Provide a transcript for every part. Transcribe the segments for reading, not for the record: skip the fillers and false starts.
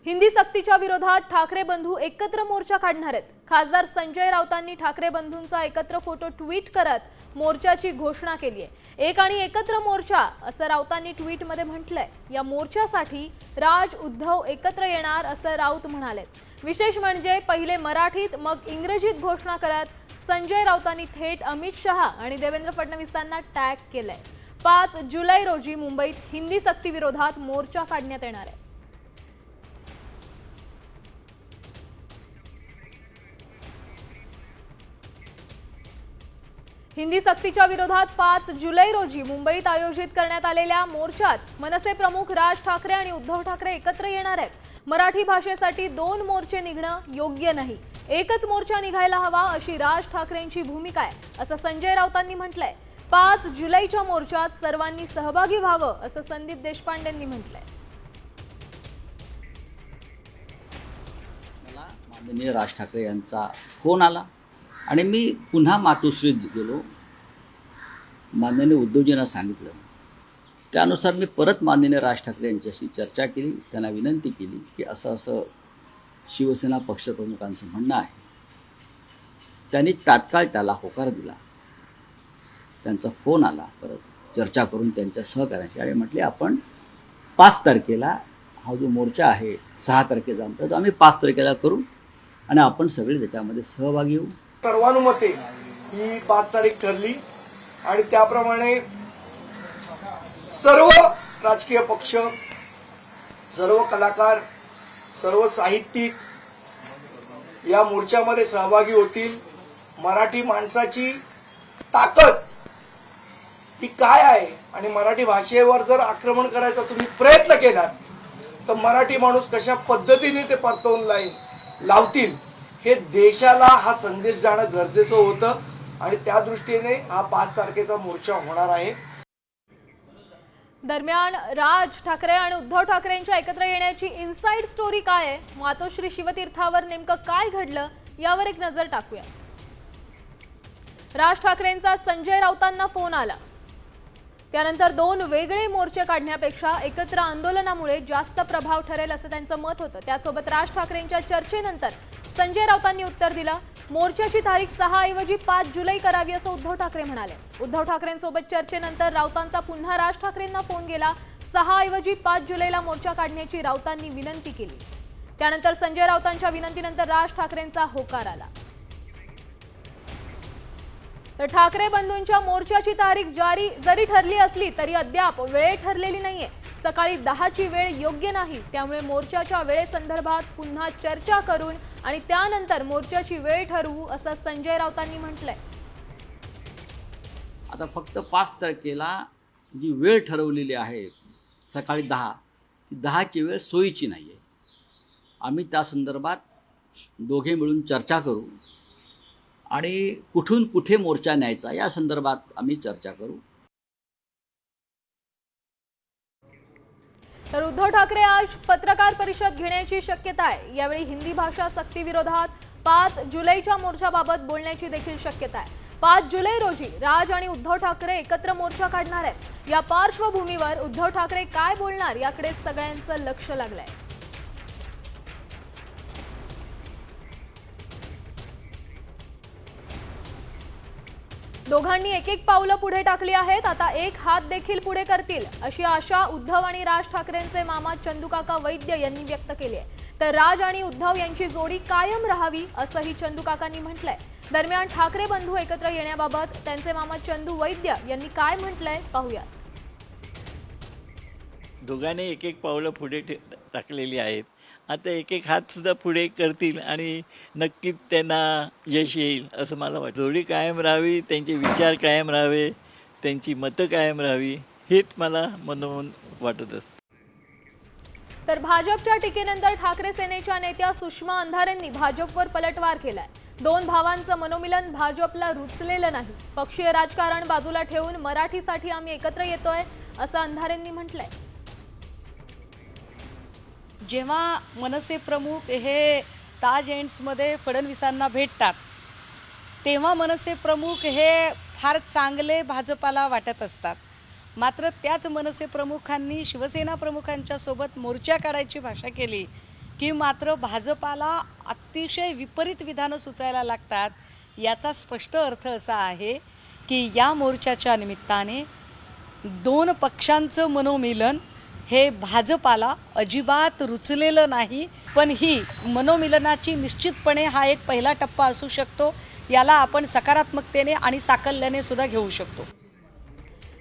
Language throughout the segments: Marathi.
हिंदी सक्तीच्या विरोधात ठाकरे बंधू एकत्र मोर्चा काढणार आहेत। खासदार संजय राऊतांनी ठाकरे बंधूंचा एकत्र फोटो ट्विट करत मोर्चाची घोषणा केली आहे। एक आणि एकत्र मोर्चा असं राऊतांनी ट्विटमध्ये म्हटलंय। या मोर्चासाठी राज उद्धव एकत्र येणार असं राऊत म्हणाले। विशेष म्हणजे पहिले मराठीत मग इंग्रजीत घोषणा करत संजय राऊतांनी थेट अमित शहा आणि देवेंद्र फडणवीसांना टॅग केलंय। 5 जुलै रोजी मुंबईत हिंदी सक्ती विरोधात मोर्चा काढण्यात येणार आहे। हिंदी सक्तीच्या विरोधात 5 जुलै रोजी मुंबईत आयोजित करण्यात आलेल्या मोर्चात मनसे प्रमुख राज ठाकरे आणि उद्धव ठाकरे एकत्र येणार आहेत। मराठी भाषेसाठी 2 मोर्चे निघणं योग्य नाही, एकच मोर्चा निघायला हवा अशी राज ठाकरेंची भूमिका आहे असं संजय राऊतांनी म्हटलंय। 5 जुलैच्या मोर्चात सर्वांनी सहभागी व्हावं असं संदीप देशपांडेंनी म्हटलंय। मला माननीय राज ठाकरे यांचा फोन आला आणि मी पुन्हा मातोश्रीत गेलो। माननीय उद्धवजींना सांगितलं, त्यानुसार मी परत माननीय राज ठाकरे यांच्याशी चर्चा केली, त्यांना विनंती केली की असं असं शिवसेना पक्षप्रमुखांचं म्हणणं आहे। त्यांनी तात्काळ त्याला होकार दिला। त्यांचा फोन आला, परत चर्चा करून त्यांच्या सहकार्याची आणि म्हटले आपण 5 तारखेला हा जो मोर्चा आहे 6 तारखेचा तर आम्ही 5 तारखेला करू आणि आपण सगळे त्याच्यामध्ये सहभागी होऊ। सर्वानुमते ही 5 तारीख ठरली आणि त्याप्रमाणे सर्व राजकीय पक्ष, सर्व कलाकार, सर्व साहित्यिक या मोर्चामध्ये सहभागी होतील। मराठी माणसाची ताकद ही काय आहे आणि मराठी भाषेवर जर आक्रमण करायचा तुम्ही प्रयत्न केलात तर मराठी माणूस कशा पद्धतीने ते परतवून लावतील हे देशाला हा संदेश जाणं गरजेचं होतं आणि त्या दृष्टीने हा 5 तारखेचा मोर्चा होणार आहे। दरम्यान राज ठाकरे आणि उद्धव ठाकरेंच्या एकत्र येण्याची इनसाइड स्टोरी काय आहे, मातोश्री शिवतीर्थावर नेमकं काय घडलं यावर एक नजर टाकूया। राज ठाकरेंचा संजय राऊतांना फोन आला, त्यानंतर 2 वेगळे मोर्चे काढण्यापेक्षा एकत्र आंदोलनामुळे जास्त प्रभाव ठरेल असं त्यांचं मत होतं। त्यासोबत राज ठाकरेंच्या चर्चेनंतर संजय राऊतांनी उत्तर दिलं, मोर्चाची तारीख 6 ऐवजी 5 जुलै करावी असं उद्धव ठाकरे म्हणाले। उद्धव ठाकरेंसोबत चर्चेनंतर राऊतांचा पुन्हा राज ठाकरेंना फोन गेला। 6 ऐवजी 5 जुलैला मोर्चा काढण्याची राऊतांनी विनंती केली। त्यानंतर संजय राऊतांच्या विनंतीनंतर राज ठाकरेंचा होकार आला। तर ठाकरे बंधूंच्या मोर्चाची तारीख जरी ठरली असली तरी अद्याप वेळ ठरलेली नाहीये। सकाळी 10ची वेळ योग्य नाही, त्यामुळे मोर्चाच्या वेळेसंदर्भात पुन्हा चर्चा करून आणि त्यानंतर मोर्चाची वेळ ठरवू असं संजय राऊतांनी म्हटलंय। आता फक्त 5 तारखेला जी वेळ ठरवलेली आहे सकाळी 10, ती 10ची वेळ सोयीची नाही आहे। आम्ही त्या संदर्भात दोघे मिळून चर्चा करू आणि कुठून कुठे मोर्चा न्यायचा या संदर्भात आम्ही चर्चा करू। तर उद्धव ठाकरे आज पत्रकार परिषद घेण्याची शक्यता आहे। यावेळी हिंदी भाषा सक्ती विरोधात 5 जुलैच्या मोर्चाबाबत बोलण्याची देखील शक्यता आहे। 5 जुलै रोजी राज आणि उद्धव ठाकरे एकत्र मोर्चा काढणार आहेत। या पार्श्वभूमीवर उद्धव ठाकरे काय बोलणार याकडे सगळ्यांचं लक्ष लागलंय। दोघांनी एक पावलं पुढे टाकली आहेत, आता एक हात देखील पुढे करतील अशी आशा उद्धव आणि राज ठाकरेंचे मामा चंदूकाका वैद्य यांनी व्यक्त केली आहे। तर राज आणि उद्धव यांची जोडी कायम राहावी असंही चंदूकाकांनी म्हटलंय। दरम्यान ठाकरे बंधू एकत्र येण्याबाबत त्यांचे मामा चंदू वैद्य यांनी काय म्हटलंय पाहूया। दोघांनी एक पावलं पुढे टाकलेली आहेत। आता एक हात सुद्धा पुढे करतील आणि नक्कीच त्यांना यश येईल असं मला वाटतं। जोडी कायम राहावी, त्यांचे विचार कायम राहावे, त्यांची मतं कायम राहावी हेच मला मनोमन वाटत असतं। तर भाजपच्या टीकेनंतर ठाकरे सेनेच्या नेत्या सुषमा अंधारेंनी भाजपवर पलटवार केलाय। 2 भावांचं मनोमिलन भाजपला रुचलेलं नाही। पक्षीय राजकारण बाजूला ठेवून मराठीसाठी आम्ही एकत्र येतोय असं अंधारेंनी म्हटलंय। जेव्हा मनसे प्रमुख हे ताज एंड्समध्ये फडणवीसांना भेटतात तेव्हा मनसे प्रमुख हे फार चांगले भाजपाला वाटत असतात। मात्र त्याच मनसे प्रमुखांनी शिवसेना प्रमुखांच्या सोबत मोर्चा काढायची भाषा केली की मात्र भाजपाला अतिशय विपरीत विधानं सुचायला लागतात, याचा स्पष्ट अर्थ असा आहे की या मोर्चाच्या निमित्ताने दोन पक्षांचं मनोमिलन हे भाजपाला अजिबात रुचलेलं नाही. पण ही मनोमिलनाची निश्चितपणे हा एक पहिला टप्पा असू शकतो. याला आपण सकारात्मकतेने आणि साकल्याने सुद्धा घेऊ शकतो.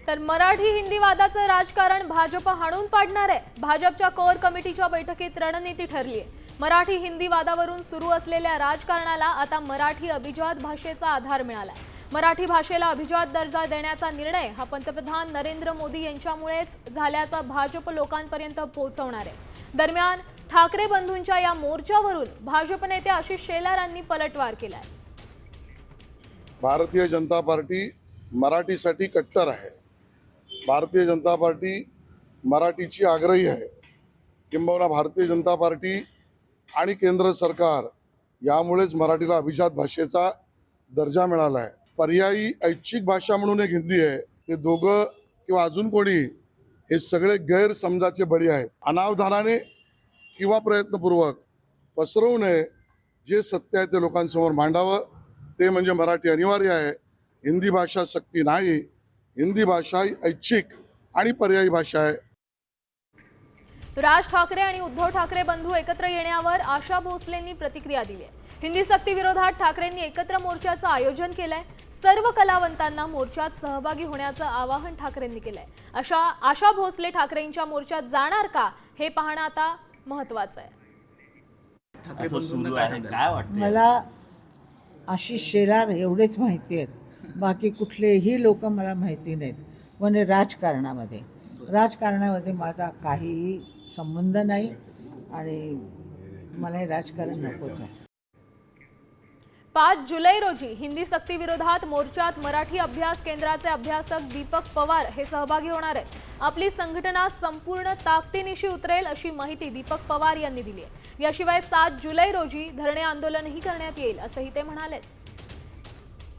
तर मराठी हिंदी वादाचं राजकारण भाजप हाणून पाडणार आहे. भाजपच्या कोर कमिटीच्या बैठकीत रणनीती ठरली आहे. मराठी हिंदी वादावरून सुरू असलेल्या राजकारणाला आता मराठी अभिजात भाषेचा आधार मिळाला. मराठी भाषेला अभिजात दर्जा देण्याचा निर्णय हा पंतप्रधान नरेंद्र मोदी यांच्यामुळेच झाल्याचा भाजप लोकांपर्यंत पोहोचवणार आहे. दरम्यान ठाकरे बंधूंच्या या मोर्चावरून भाजप नेते आशिष शेलारांनी पलटवार केलाय. भारतीय जनता पार्टी मराठीसाठी कट्टर आहे. भारतीय जनता पार्टी मराठीची आग्रही आहे. किंबहुना भारतीय जनता पार्टी आणि केंद्र सरकार यामुळेच मराठीला अभिजात भाषेचा दर्जा मिळाला आहे. पर्यायी ऐच्छिक भाषा म्हणून एक हिंदी आहे. ते दोघं किंवा अजून कोणी हे सगळे गैरसमजाचे बळी आहेत. अनावधानाने किंवा प्रयत्नपूर्वक पसरवू नये. जे सत्य आहे ते लोकांसमोर मांडावं. ते म्हणजे मराठी अनिवार्य आहे, हिंदी भाषा सक्ती नाही. हिंदी भाषा ही ऐच्छिक आणि पर्यायी भाषा आहे. राज ठाकरे आणि उद्धव ठाकरे बंधू एकत्र येण्यावर आशा भोसलेंनी प्रतिक्रिया दिली आहे. हिंदी सक्ती विरोधात ठाकरेंनी एकत्र मोर्चाचं आयोजन केलंय. सर्व कलावंतांना मोर्चात सहभागी होण्याचं आवाहन ठाकरेंनी केलंय. आशा भोसले ठाकरेंच्या मोर्चात जाणार का हे पाहणं आता महत्त्वाचं आहे. काय वाटतं? मला आशिष शेलार एवढेच माहिती आहेत, बाकी कुठलेही लोक मला माहिती नाहीत. म्हणजे राजकारणामध्ये माझा काहीही संबंध नाही आणि मला हे राजकारण नकोच आहे. 5 जुलै रोजी हिंदी सक्ती विरोधात मोर्चात मराठी अभ्यास केंद्राचे अभ्यासक दीपक पवार हे सहभागी होणार आहेत. आपली संघटना संपूर्ण ताकदीनिशी उतरेल अशी माहिती दीपक पवार यांनी दिली आहे. याशिवाय 7 जुलै रोजी धरणे आंदोलनही करण्यात येईल असंही ते म्हणाले.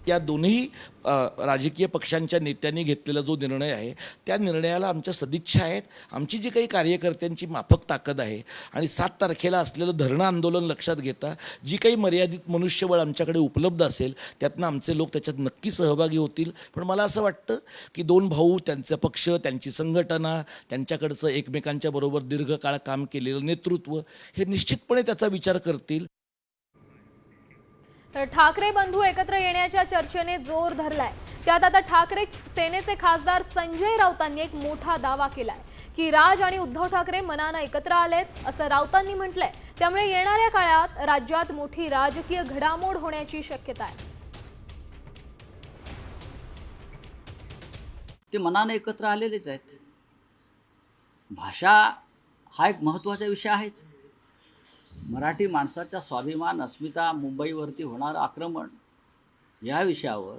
या दोन्ही राजकीय पक्षांच्या नेत्यांनी घेतलेला जो निर्णय आहे त्या निर्णयाला आमच्या सदिच्छा आहेत. आमची जी काही कार्यकर्त्यांची माफक ताकद आहे आणि 7 तारखेला असलेलं धरणं आंदोलन लक्षात घेता जी काही मर्यादित मनुष्यबळ आमच्याकडे उपलब्ध असेल त्यातनं आमचे लोक त्याच्यात नक्की सहभागी होतील. पण मला असं वाटतं की 2 भाऊ, त्यांचा पक्ष, त्यांची संघटना, त्यांच्याकडचं एकमेकांच्या बरोबर दीर्घकाळ काम केलेलं नेतृत्व हे निश्चितपणे त्याचा विचार करतील. तर ठाकरे बंधू एकत्र येण्याच्या चर्चेने जोर धरलाय. त्यात आता ठाकरे सेनेचे खासदार संजय राऊतांनी एक मोठा दावा केलाय की राज आणि उद्धव ठाकरे मनानं एकत्र आलेत असं राऊतांनी म्हटलंय. त्यामुळे येणाऱ्या काळात राज्यात मोठी राजकीय घडामोड होण्याची शक्यता आहे. ते मनाने एकत्र आलेलेच आहेत. भाषा हा एक महत्त्वाचा विषय आहेच. मराठी माणसाचा स्वाभिमान, अस्मिता, मुंबईवरती होणारं आक्रमण या विषयावर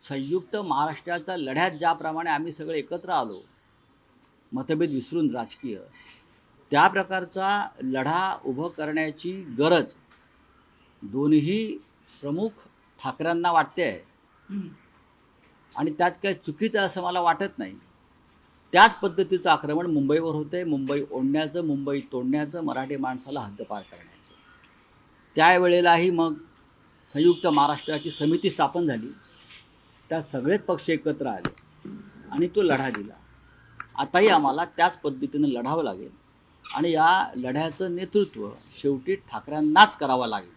संयुक्त महाराष्ट्राच्या लढ्यात ज्याप्रमाणे आम्ही सगळे एकत्र आलो, मतभेद विसरून राजकीय, त्या प्रकारचा लढा उभं करण्याची गरज दोन्ही प्रमुख ठाकरेंना वाटते आहे आणि त्यात काही चुकीचं असं मला वाटत नाही. त्याच पद्धतीचं आक्रमण मुंबईवर होतं आहे. मुंबई ओढण्याचं, मुंबई तोडण्याचं, मराठी माणसाला हद्दपार करण्याचं. त्यावेळेलाही मग संयुक्त महाराष्ट्राची समिती स्थापन झाली. त्यात सगळेच पक्ष एकत्र आले आणि तो लढा दिला. आताही आम्हाला त्याच पद्धतीनं लढावं लागेल आणि या लढ्याचं नेतृत्व शेवटी ठाकरेंनाच करावं लागेल.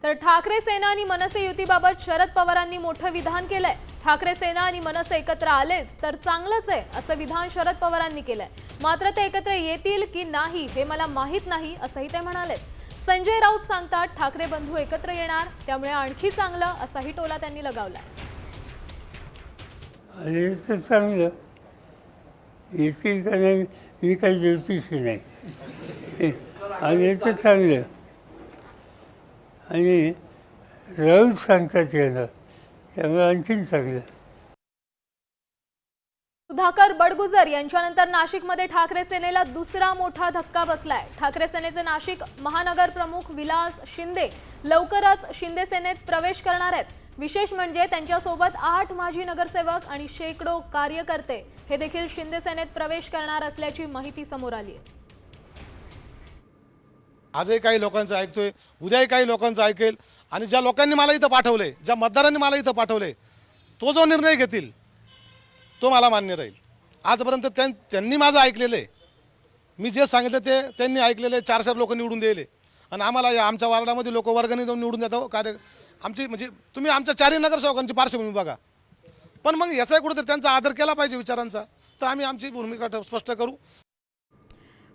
तर ठाकरे सेना आणि मनसे युतीबाबत शरद पवारांनी मोठं विधान केलंय. ठाकरे सेना आणि मनसे एकत्र आलेच तर चांगलंच आहे असं विधान शरद पवारांनी केलंय. मात्र ते एकत्र येतील की नाही हे मला माहीत नाही असंही ते म्हणाले. संजय राऊत सांगतात ठाकरे बंधू एकत्र येणार, त्यामुळे आणखी चांगलं असाही टोला त्यांनी लगावला. चांगलं येतील का नाही ही काही ज्योतिष नाही. आणि चांगलं आणि राऊत सांगतात याला, त्यामुळे आणखीन चांगलं. सुधाकर बडगुजर यांच्यानंतर नाशिकमध्ये ठाकरे सेनेला दुसरा मोठा धक्का बसलाय. ठाकरे सेनेचे नाशिक महानगर प्रमुख विलास शिंदे लवकरच शिंदे सेनेत प्रवेश करणार आहेत. विशेष म्हणजे त्यांच्यासोबत 8 माजी नगरसेवक आणि शेकडो कार्यकर्ते हे देखील शिंदे सेनेत प्रवेश करणार असल्याची माहिती समोर आली आहे. आजही काही लोकांचं ऐकतोय, उद्याही काही लोकांचं ऐकेल. आणि ज्या लोकांनी मला इथं पाठवले, ज्या मतदारांनी मला इथं पाठवले, तो जो निर्णय घेतील तो मला मान्य राहील. आजपर्यंत त्यांनी माझं ऐकलेलं आहे. मी जे सांगितलं ते त्यांनी ऐकलेले. 4 लोक निवडून दिले आणि आम्हाला आमच्या वार्डामध्ये लोक वर्गणी देऊन निवडून देतात. कार्य आमची म्हणजे तुम्ही आमच्या 4 नगरसेवकांची पार्श्वभूमी बघा. पण मग याचा कुठेतरी त्यांचा आदर केला पाहिजे विचारांचा. तर आम्ही आमची भूमिका स्पष्ट करू.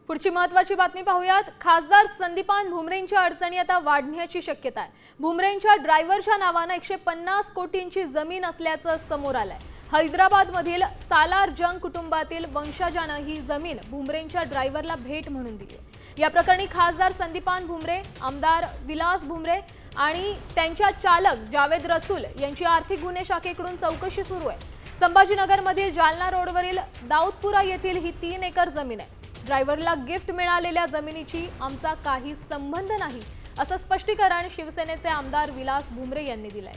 पुढची महत्त्वाची बातमी पाहूयात. खासदार संदीपान भुमरेंच्या अडचणी आता वाढण्याची शक्यता आहे. भुमरेंच्या ड्रायव्हरच्या नावानं 150 कोटींची जमीन असल्याचं समोर आलंय. हैदराबादमधील सालार जंग कुटुंबातील वंशजानं ही जमीन भुमरेंच्या ड्रायव्हरला भेट म्हणून दिली. या प्रकरणी खासदार संदीपान भुमरे, आमदार विलास भुमरे आणि त्यांच्या चालक जावेद रसूल यांची आर्थिक गुन्हे शाखेकडून चौकशी सुरू आहे. संभाजीनगरमधील जालना रोडवरील दाऊदपुरा येथील ही 3 एकर जमीन आहे. ड्रायव्हरला गिफ्ट मिळालेल्या जमिनीची आमचा काही संबंध नाही, असं स्पष्टीकरण शिवसेनेचे आमदार विलास भुमरे यांनी दिलंय.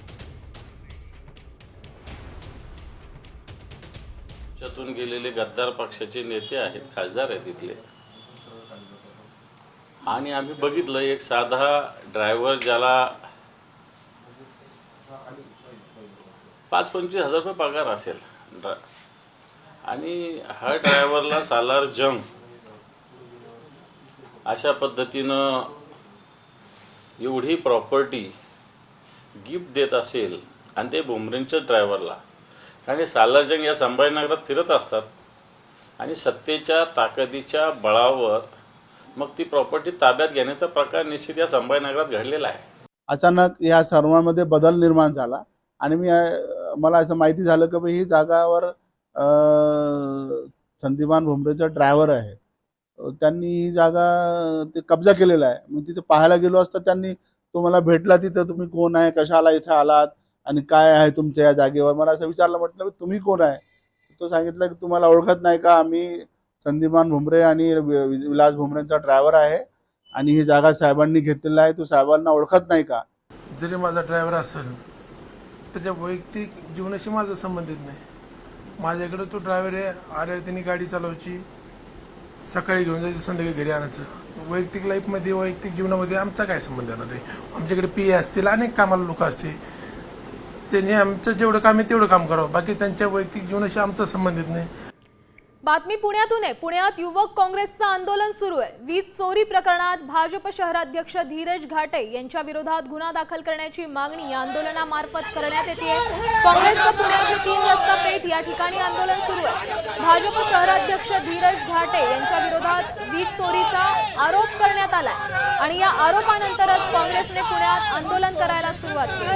त्यातून गेलेले गद्दार पक्षाचे नेते आहेत, खासदार आहेत इथले. आणि आम्ही बघितलं एक साधा ड्रायव्हर ज्याला 5-25 हजार रुपये पगार असेल आणि हा ड्रायव्हरला सालार जंग अशा पद्धतीनं एवढी प्रॉपर्टी गिफ्ट देत असेल आणि ते भुमरेंच्याच ड्रायव्हरला. आणि सालार जंग या संभाजीनगरात फिरत असतात आणि सत्तेच्या ताकदीच्या बळावर मग ती प्रॉपर्टी ताब्यात घेण्याचा प्रकार निश्चित या संभाजीनगरात घडलेला आहे. अचानक या सर्वांमध्ये बदल निर्माण झाला आणि मला असं माहिती झालं की ही जागावर संदीपान भुमरेचा ड्रायव्हर आहे. त्यांनी ही जागा ते कब्जा केलेला आहे. मग तिथे पाहायला गेलो असता त्यांनी तो मला भेटला. तिथं तुम्ही कोण आहे, कशाला इथे आलात आणि काय आहे तुमच्या या जागेवर, मला असं विचारलं. म्हटलं तुम्ही कोण आहे. तो सांगितलं की तुम्हाला ओळखत नाही का, आम्ही संदीपान भुमरे आणि विलास भुमरेंचा ड्रायव्हर आहे आणि ही जागा साहेबांनी घेतलेला आहे, तू साहेबांना ओळखत नाही का. जरी माझा ड्रायव्हर असेल त्याच्या वैयक्तिक जीवनाशी माझा संबंधित नाही. माझ्याकडे तो ड्रायव्हर आहे, आल्यावर त्यांनी गाडी चालवायची, सकाळी घेऊन जायचं, संध्याकाळी घरी आणायचं. वैयक्तिक लाईफमध्ये, वैयक्तिक जीवनामध्ये आमचा काय संबंध येणार आहे. आमच्याकडे पी असतील, अनेक कामाला लोक असतील, त्यांनी आमचं जेवढं काम आहे तेवढं काम करावं. बाकी त्यांच्या वैयक्तिक जीवनाशी आमचा संबंधित नाही. बातमी पुण्यातून आहे. पुण्यात युवक काँग्रेसचं आंदोलन सुरू आहे. वीज चोरी प्रकरणात भाजप शहराध्यक्ष धीरज घाटे यांच्या विरोधात गुन्हा दाखल करण्याची मागणी या आंदोलनामार्फत करण्यात येते. काँग्रेसचं पुण्यातील 3 रस्ता पेठ या ठिकाणी आंदोलन सुरू आहे. भाजप शहराध्यक्ष धीरज घाटे यांच्या विरोधात वीज चोरीचा आरोप करण्यात आलाय आणि या आरोपानंतरच काँग्रेसने पुण्यात आंदोलन करायला सुरुवात केली.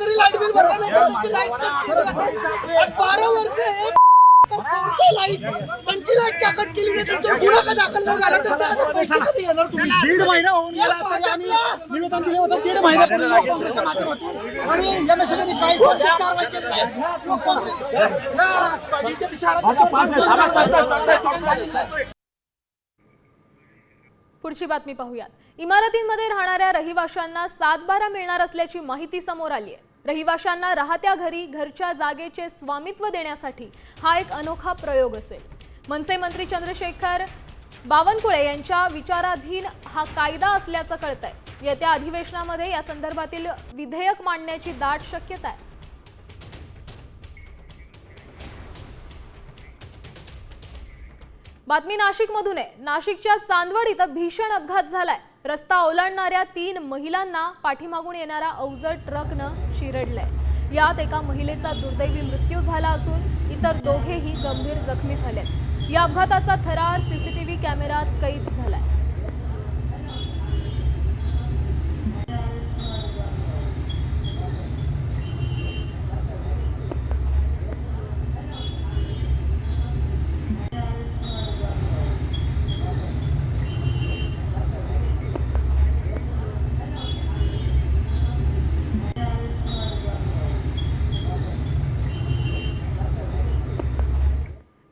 लाईट बिल भरला नाही तर त्याची लाईट कट 12 वर्ष लाईट त्यांची लाईट का कट केली नाही, त्यांच्यावर गुन्हा का दाखल झाला, त्यांच्याकडे पैसे कधी येणार तुम्ही. 1.5 महिना होऊन गेला तरी आम्ही निवेदन दिले होते. 1.5 महिन्यापूर्वी युवक काँग्रेसच्या माध्यमातून आणि एमएसएमने काही कारवाई केली नाही. युवक काँग्रेस बीजेपी शहरात. पुढची बातमी पाहूयात. इमारतींमध्ये राहणाऱ्या रहिवाशांना 7/12 मिळणार असल्याची माहिती समोर आली आहे. रहिवाशांना राहत्या घरी घरच्या जागेचे स्वामित्व देण्यासाठी हा एक अनोखा प्रयोग असेल. मनसे मंत्री चंद्रशेखर बावनकुळे यांच्या विचाराधीन हा कायदा असल्याचं कळतंय. येत्या अधिवेशनामध्ये या संदर्भातील विधेयक मांडण्याची दाट शक्यता आहे. बातमी नाशिकमधून आहे. नाशिकच्या चांदवड इथं भीषण अपघात झालाय. रस्ता ओलांडणाऱ्या 3 महिलांना पाठीमागून येणारा अवजड ट्रकनं चिरडलंय. यात एका महिलेचा दुर्दैवी मृत्यू झाला असून इतर दोघेही गंभीर जखमी झालेत. या अपघाताचा थरार सीसीटीव्ही कॅमेऱ्यात कैद झालाय.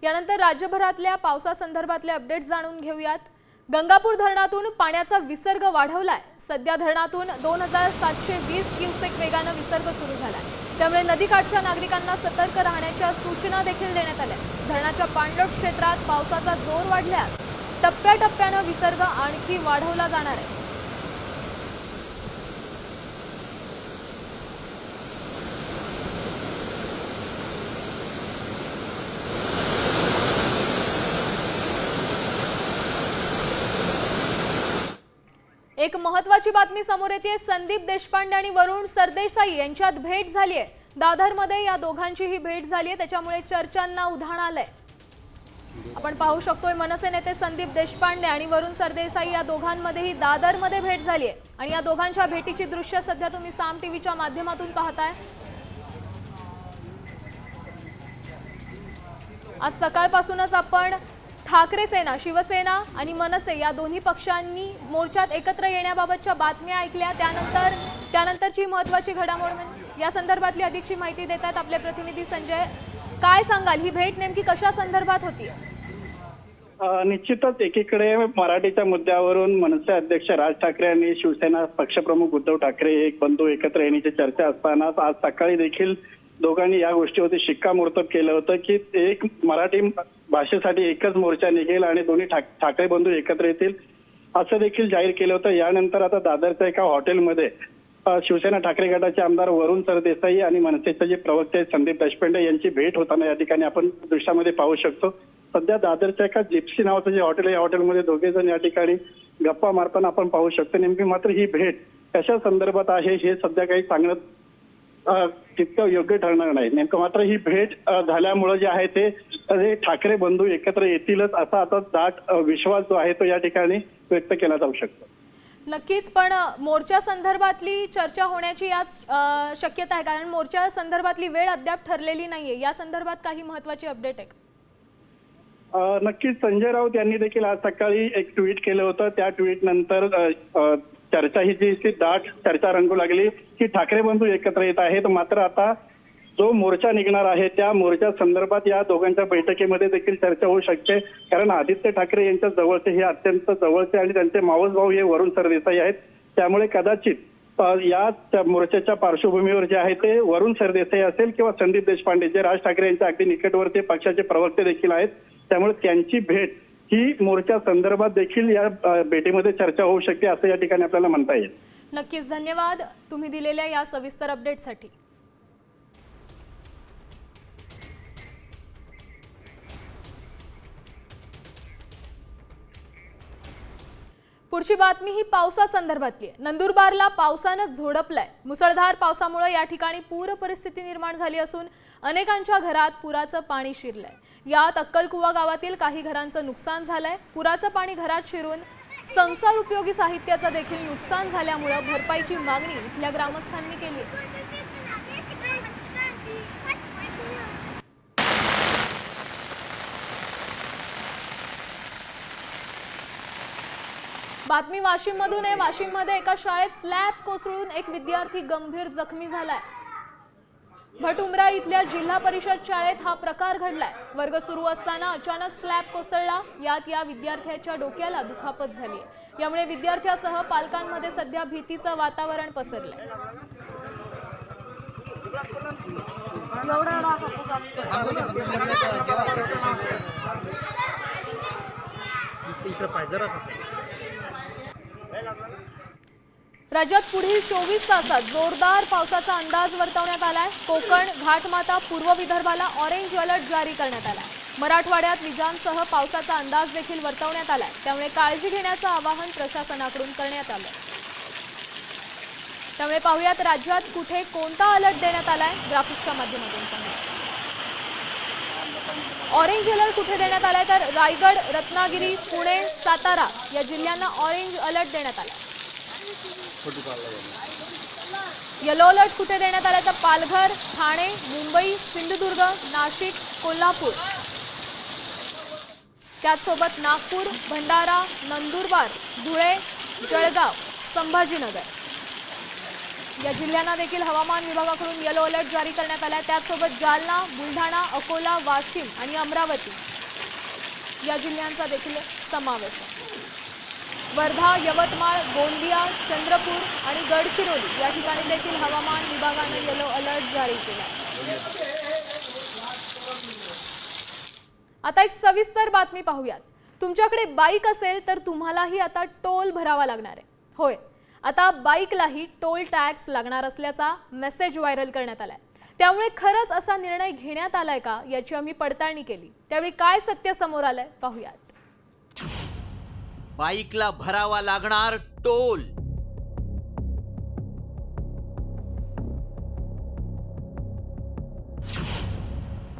यानंतर राज्यभरातल्या पावसासंदर्भातले अपडेट्स जाणून घेऊयात. गंगापूर धरणातून पाण्याचा विसर्ग वाढवलाय. सध्या धरणातून 2720 क्युसेक वेगानं विसर्ग सुरू झालाय. त्यामुळे नदीकाठच्या नागरिकांना सतर्क राहण्याच्या सूचना देखील देण्यात आल्या। धरणाच्या पाणलोट क्षेत्रात पावसाचा जोर वाढल्यास टप्प्याटप्प्यानं विसर्ग आणखी वाढवला जाणार आहे। एक महत्त्वाची बातमी समोर येते। संदीप देशपांडे आणि वरुण सरदेसाई यांच्यात भेट झाली आहे। दादरमध्ये या दोघांचीही भेट झाली आहे, त्याच्यामुळे चर्चांना उधाण आलंय। आपण पाहू शकतोय मनसे नेते संदीप देशपांडे आणि वरुण सरदेसाई या दोघांमध्येही दादरमध्ये भेट झाली आहे आणि या दोघांच्या भेटीची दृश्य सध्या तुम्ही साम टीव्हीच्या माध्यमातून पाहताय। आज सकाळपासूनच आपण ठाकरे सेना, शिवसेना आणि मनसे या दोन्ही पक्षांनी मोर्चात एकत्र येण्याबाबतच्या बातम्या ऐकल्या। त्यानंतरची महत्त्वाची घडामोड या संदर्भातली अधिकची माहिती देतात आपले प्रतिनिधी संजय। काय सांगाल, ही भेट नेमकी कशा संदर्भात होती? निश्चितच एकीकडे मराठीच्या मुद्द्यावरून मनसे अध्यक्ष राज ठाकरे आणि शिवसेना पक्षप्रमुख उद्धव ठाकरे एक बंधू एकत्र येण्याची चर्चा असतानाच आज सकाळी देखील दोघांनी या गोष्टीवरती शिक्कामोर्तब केलं होतं की एक मराठी भाषेसाठी एकच मोर्चा निघेल आणि दोन्ही ठाकरे बंधू एकत्र येतील असं देखील जाहीर केलं होतं। यानंतर आता दादरच्या एका हॉटेलमध्ये शिवसेना ठाकरे गटाचे आमदार वरुण सरदेसाई आणि मनसेचे जे प्रवक्ते संदीप देशपांडे यांची भेट होताना या ठिकाणी आपण दृश्यामध्ये पाहू शकतो। सध्या दादरच्या एका जिप्सी नावाचं जे हॉटेल आहे, या हॉटेलमध्ये दोघे जण या ठिकाणी गप्पा मारताना आपण पाहू शकतो। नेमकी मात्र ही भेट कशा संदर्भात आहे हे सध्या काही सांगणं तितकं योग्य ठरणार नाही। नेमकं मात्र ही भेट झाल्यामुळे जे आहे ते ठाकरे बंधू एकत्र येतीलच असा आता दाट विश्वास जो आहे तो या ठिकाणी व्यक्त केला जाऊ शकतो। नक्कीच, पण मोर्चा संदर्भातली चर्चा होण्याची आज शक्यता आहे, कारण मोर्चा संदर्भातली वेळ अद्याप ठरलेली नाहीये। या संदर्भात काही महत्त्वाची अपडेट आहे? नक्कीच संजय राऊत यांनी देखील आज सकाळी एक ट्विट केलं होतं। त्या ट्विट नंतर चर्चा ही जी दाट चर्चा रंगू लागली की ठाकरे बंधू एकत्र येत आहेत। मात्र आता जो मोर्चा निघणार आहे त्या मोर्चा संदर्भात या दोघांच्या बैठकीमध्ये देखील चर्चा होऊ शकते, कारण आदित्य ठाकरे यांच्या जवळचे हे अत्यंत जवळचे आणि त्यांचे मावस भाऊ हे वरुण सरदेसाई आहेत। त्यामुळे कदाचित या मोर्चाच्या पार्श्वभूमीवर जे आहे ते वरुण सरदेसाई असेल किंवा संदीप देशपांडे जे राज ठाकरे यांच्या अगदी निकटवर्ती पक्षाचे प्रवक्ते देखील आहेत, त्यामुळे त्यांची भेट ही मोर्चा संदर्भात देखील या भेटीमध्ये चर्चा होऊ शकते असं या ठिकाणी आपल्याला म्हणता येईल। नक्कीच, धन्यवाद तुम्ही दिलेल्या या सविस्तर अपडेटसाठी। पुढची बातमी ही पावसासंदर्भातली आहे। नंदुरबारला पावसानं झोडपलाय। मुसळधार पावसामुळे या ठिकाणी पूर परिस्थिती निर्माण झाली असून अनेकांच्या घरात पुराचं पाणी शिरलंय। यात अक्कलकुवा गावातील काही घरांचं नुकसान झालंय। पुराचं पाणी घरात शिरून संसार उपयोगी साहित्याचं देखील नुकसान झाल्यामुळे भरपाईची मागणी इथल्या ग्रामस्थांनी केली आहे। बातमी वाशिममधून आहे। वाशिममध्ये एका शाळेत स्लॅब कोसळून एक विद्यार्थी गंभीर जखमी झालाय। भटुमरा इथल्या जिल्हा परिषद शाळेत हा प्रकार घडलाय। वर्ग सुरू असताना अचानक स्लॅब कोसळला। यात या विद्यार्थ्याच्या डोक्याला दुखापत झाली आहे। यामुळे विद्यार्थ्यासह पालकांमध्ये सध्या भीतीचं वातावरण पसरलंय। राज्यात पुढील 24 तासात जोरदार पावसाचा अंदाज वर्तवण्यात आलाय। कोकण, घाटमाता, पूर्व विदर्भाला ऑरेंज अलर्ट जारी करण्यात आलाय। मराठवाड्यात विजांसह पावसाचा अंदाज देखील वर्तवण्यात आलाय। त्यामुळे काळजी घेण्याचं आवाहन प्रशासनाकडून करण्यात आलंय। त्यामुळे पाहूयात राज्यात कुठे कोणता अलर्ट देण्यात आलाय ग्राफिक्सच्या माध्यमातून पाहूया। ऑरेंज अलर्ट कुठे देण्यात आलाय तर रायगड, रत्नागिरी, पुणे, सातारा या जिल्ह्यांना ऑरेंज अलर्ट देण्यात आलाय। येलो अलर्ट कुठे देण्यात आलाय तर पालघर, ठाणे, मुंबई, सिंधुदुर्ग, नाशिक, कोल्हापूर, त्याचसोबत नागपूर, भंडारा, नंदुरबार, धुळे, जळगाव, संभाजीनगर या जिल्ह्यांना देखील हवामान विभागाकडून येलो अलर्ट जारी करण्यात आलाय। त्याचसोबत जालना, बुलढाणा, अकोला, वाशिम आणि अमरावती या जिल्ह्यांचा देखील समावेश आहे। वर्धा, यवतमाळ, गोंदिया, चंद्रपूर आणि गडचिरोली या ठिकाणी देखील हवामान विभागाने येलो अलर्ट जारी केला. आता एक सविस्तर बातमी पाहूयात. तुमच्याकडे बाईक असेल तर तुम्हालाही आता टोल भरावा लागणार आहे. होय, आता बाईकलाही टोल टॅक्स लागणार असल्याचा मेसेज व्हायरल करण्यात आलाय. त्यामुळे खरंच असा निर्णय घेण्यात आलाय का याची आम्ही पडताळणी केली. त्यावेळी काय सत्य समोर आलंय पाहूयात. बाईकला भरावा लागणार टोल.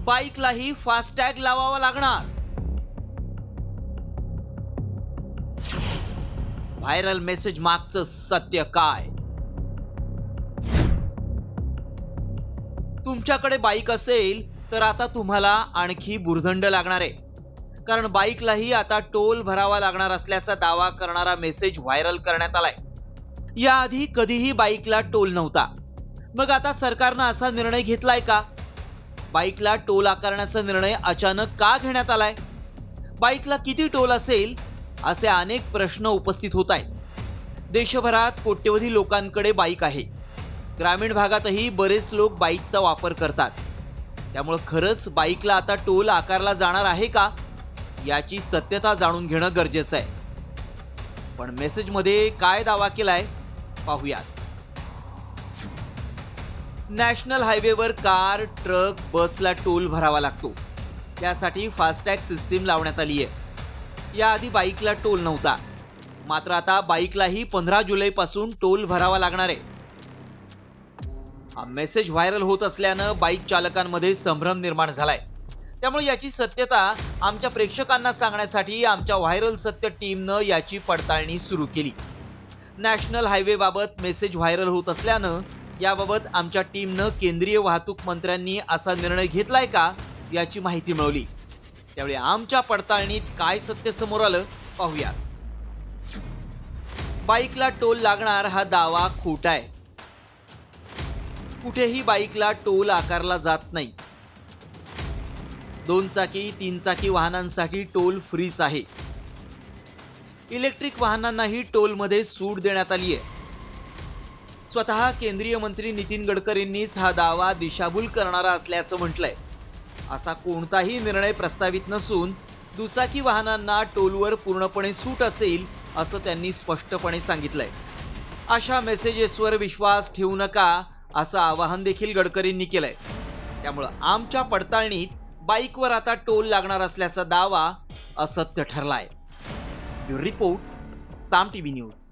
बाईकलाही फास्टॅग लावावा लागणार. व्हायरल मेसेज मागचं सत्य काय? तुमच्याकडे बाईक असेल तर आता तुम्हाला आणखी भुर्दंड लागणार आहे. कारण बाईकलाही आता टोल भरावा लागणार असल्याचा दावा करणारा मेसेज व्हायरल करण्यात आलाय. याआधी कधीही बाईकला टोल नव्हता. मग आता सरकारनं असा निर्णय घेतलाय का? बाईकला टोल आकारण्याचा निर्णय अचानक का घेण्यात आलाय? बाईकला किती टोल असेल असे अनेक प्रश्न उपस्थित होत आहेत. देशभरात कोट्यवधी लोकांकडे बाईक आहे. ग्रामीण भागातही बरेच लोक बाईकचा वापर करतात. त्यामुळे खरंच बाईकला आता टोल आकारला जाणार आहे का याची सत्यता जाणून घेणं गरजेचं आहे. पण मेसेजमध्ये काय दावा केलाय पाहूयात. नॅशनल हायवेवर कार, ट्रक, बसला टोल भरावा लागतो. त्यासाठी फास्टॅग सिस्टीम लावण्यात आली आहे. याआधी बाईकला टोल नव्हता. मात्र आता बाईकलाही 15 जुलैपासून टोल भरावा लागणार आहे. हा मेसेज व्हायरल होत असल्यानं बाईक चालकांमध्ये संभ्रम निर्माण झालाय. त्यामुळे याची सत्यता आमच्या प्रेक्षकांना सांगण्यासाठी आमच्या व्हायरल सत्य टीमनं याची पडताळणी सुरू केली. नॅशनल हायवे बाबत मेसेज व्हायरल होत असल्यानं याबाबत आमच्या टीमनं केंद्रीय वाहतूक मंत्र्यांनी असा निर्णय घेतलाय का याची माहिती मिळवली. त्यावेळी आमच्या पडताळणीत काय सत्य समोर आलं पाहूया. बाईकला टोल लागणार हा दावा खोटा आहे. कुठेही बाईकला टोल आकारला जात नाही. 2 चाकी 3 चाकी वाहनांसाठी टोल फ्रीच आहे. इलेक्ट्रिक वाहनांनाही टोलमध्ये सूट देण्यात आली आहे. स्वतः केंद्रीय मंत्री नितीन गडकरींनीच हा दावा दिशाभूल करणारा असल्याचं म्हटलंय. असा कोणताही निर्णय प्रस्तावित नसून दुचाकी वाहनांना टोलवर पूर्णपणे सूट असेल असं त्यांनी स्पष्टपणे सांगितलंय. अशा मेसेजेसवर विश्वास ठेवू नका असं आवाहन देखील गडकरींनी केलंय. त्यामुळे आमच्या पडताळणीत बाईकवर आता टोल लागणार असल्याचा दावा असत्य ठरलाय. ब्युरो रिपोर्ट, साम टीव्ही न्यूज.